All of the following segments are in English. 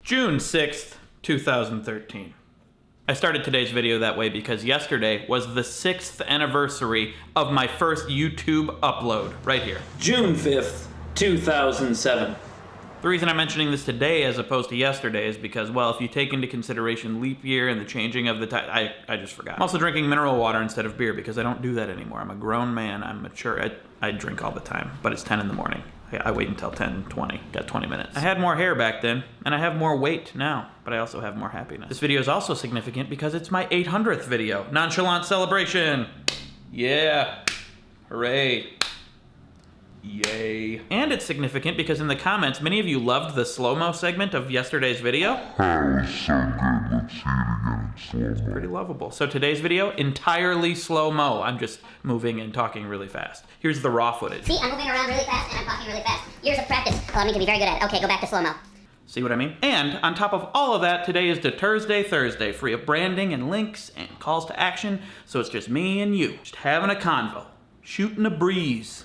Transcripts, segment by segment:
June 6th, 2013. I started today's video that way because yesterday was the 6th anniversary of my first YouTube upload, right here. June 5th, 2007. The reason I'm mentioning this today as opposed to yesterday is because, well, if you take into consideration leap year and the changing of the time, I just forgot. I'm also drinking mineral water instead of beer because I don't do that anymore. I'm a grown man, I'm mature, I drink all the time, but it's 10 in the morning. I wait until 10:20, got 20 minutes. I had more hair back then, and I have more weight now, but I also have more happiness. This video is also significant because it's my 800th video. Nonchalant celebration. Yeah, hooray. Yay. And it's significant because in the comments, many of you loved the slow-mo segment of yesterday's video. Oh, so good. Let's see it again in slow-mo. It's pretty lovable. So today's video, entirely slow-mo. I'm just moving and talking really fast. Here's the raw footage. See, I'm moving around really fast and I'm talking really fast. Years of practice allowed me to be very good at it. Okay, go back to slow-mo. See what I mean? And on top of all of that, today is Thursday, free of branding and links and calls to action. So it's just me and you, just having a convo, shooting a breeze,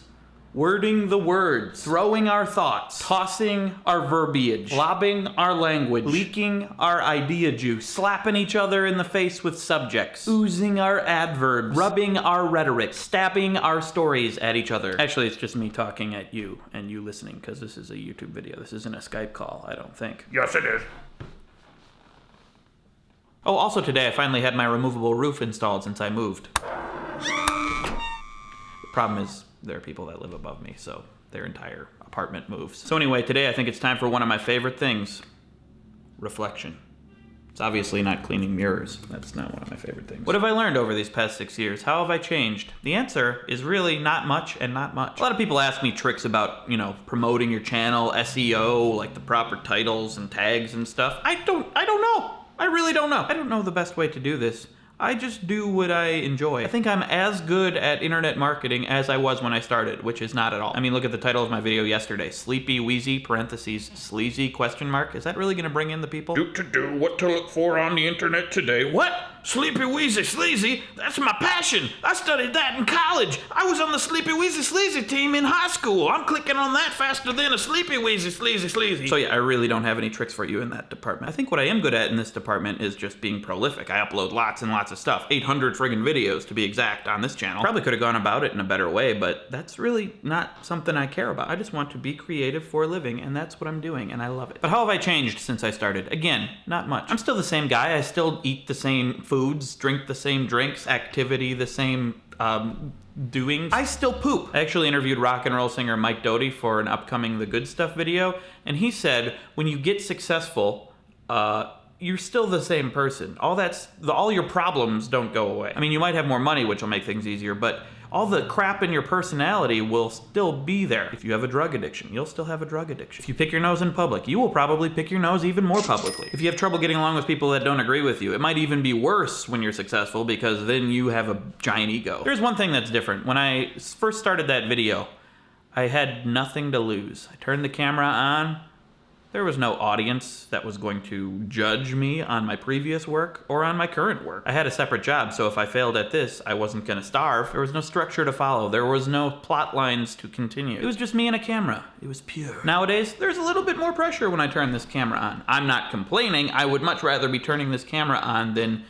wording the words, throwing our thoughts, tossing our verbiage, lobbing our language, leaking our idea juice, slapping each other in the face with subjects, oozing our adverbs, rubbing our rhetoric, stabbing our stories at each other. Actually, it's just me talking at you and you listening because this is a YouTube video. This isn't a Skype call, I don't think. Yes, it is. Oh, also today I finally had my removable roof installed since I moved. The problem is, there are people that live above me, so their entire apartment moves. So anyway, today I think it's time for one of my favorite things, reflection. It's obviously not cleaning mirrors. That's not one of my favorite things. What have I learned over these past 6 years? How have I changed? The answer is really not much and not much. A lot of people ask me tricks about, promoting your channel, SEO, like the proper titles and tags and stuff. I don't know. I really don't know. I don't know the best way to do this. I just do what I enjoy. I think I'm as good at internet marketing as I was when I started, which is not at all. I mean, look at the title of my video yesterday. Sleepy, wheezy, parentheses, sleazy, question mark. Is that really gonna bring in the people? What to look for on the internet today. What? Sleepy, wheezy, sleazy? That's my passion. I studied that in college. I was on the Sleepy, wheezy, sleazy team in high school. I'm clicking on that faster than a sleepy, wheezy, sleazy, sleazy. So yeah, I really don't have any tricks for you in that department. I think what I am good at in this department is just being prolific. I upload lots and lots of stuff. 800 friggin' videos to be exact on this channel. Probably could have gone about it in a better way, but that's really not something I care about. I just want to be creative for a living, and that's what I'm doing, and I love it. But how have I changed since I started? Again, not much. I'm still the same guy. I still eat the same foods, drink the same drinks, activity the same doings. I still poop. I actually interviewed rock and roll singer Mike Doty for an upcoming The Good Stuff video, and he said when you get successful, you're still the same person. All your problems don't go away. I mean, you might have more money, which will make things easier, but all the crap in your personality will still be there. If you have a drug addiction, you'll still have a drug addiction. If you pick your nose in public, you will probably pick your nose even more publicly. If you have trouble getting along with people that don't agree with you, it might even be worse when you're successful because then you have a giant ego. There's one thing that's different. When I first started that video, I had nothing to lose. I turned the camera on. There was no audience that was going to judge me on my previous work or on my current work. I had a separate job, so if I failed at this, I wasn't gonna starve. There was no structure to follow. There was no plot lines to continue. It was just me and a camera. It was pure. Nowadays, there's a little bit more pressure when I turn this camera on. I'm not complaining. I would much rather be turning this camera on than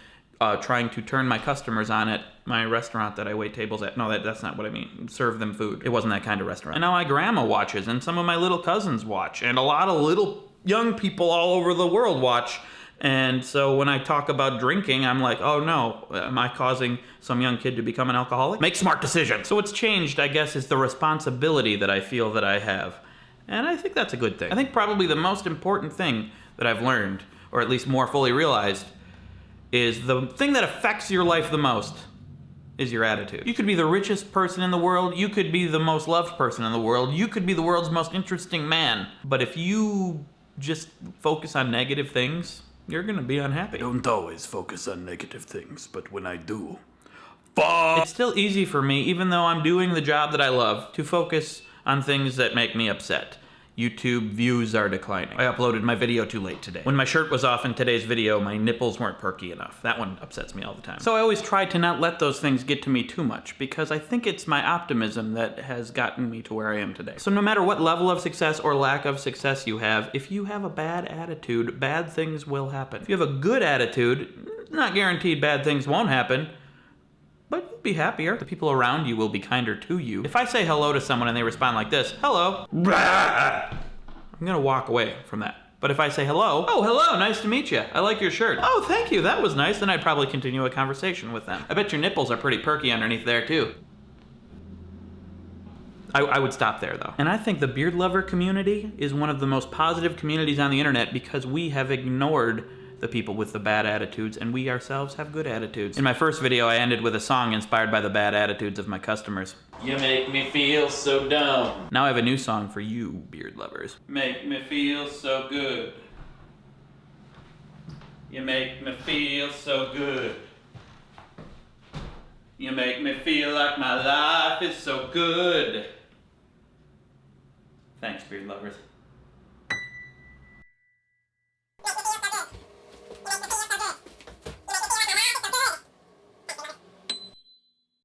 trying to turn my customers on at my restaurant that I wait tables at. No, that's not what I mean. Serve them food. It wasn't that kind of restaurant. And now my grandma watches, and some of my little cousins watch, and a lot of little young people all over the world watch. And so when I talk about drinking, I'm like, oh no, am I causing some young kid to become an alcoholic? Make smart decisions. So what's changed, I guess, is the responsibility that I feel that I have. And I think that's a good thing. I think probably the most important thing that I've learned, or at least more fully realized, is the thing that affects your life the most is your attitude. You could be the richest person in the world, you could be the most loved person in the world, you could be the world's most interesting man, but if you just focus on negative things, you're gonna be unhappy. I don't always focus on negative things, but when I do, fuck! It's still easy for me, even though I'm doing the job that I love, to focus on things that make me upset. YouTube views are declining. I uploaded my video too late today. When my shirt was off in today's video, my nipples weren't perky enough. That one upsets me all the time. So I always try to not let those things get to me too much, because I think it's my optimism that has gotten me to where I am today. So no matter what level of success or lack of success you have, if you have a bad attitude, bad things will happen. If you have a good attitude, not guaranteed bad things won't happen, but you'll be happier. The people around you will be kinder to you. If I say hello to someone and they respond like this, hello, I'm gonna walk away from that. But if I say hello, oh, hello, nice to meet you. I like your shirt. Oh, thank you, that was nice. Then I'd probably continue a conversation with them. I bet your nipples are pretty perky underneath there too. I would stop there though. And I think the beard lover community is one of the most positive communities on the internet because we have ignored the people with the bad attitudes, and we ourselves have good attitudes. In my first video, I ended with a song inspired by the bad attitudes of my customers. You make me feel so dumb. Now I have a new song for you, beard lovers. Make me feel so good. You make me feel so good. You make me feel like my life is so good. Thanks, beard lovers.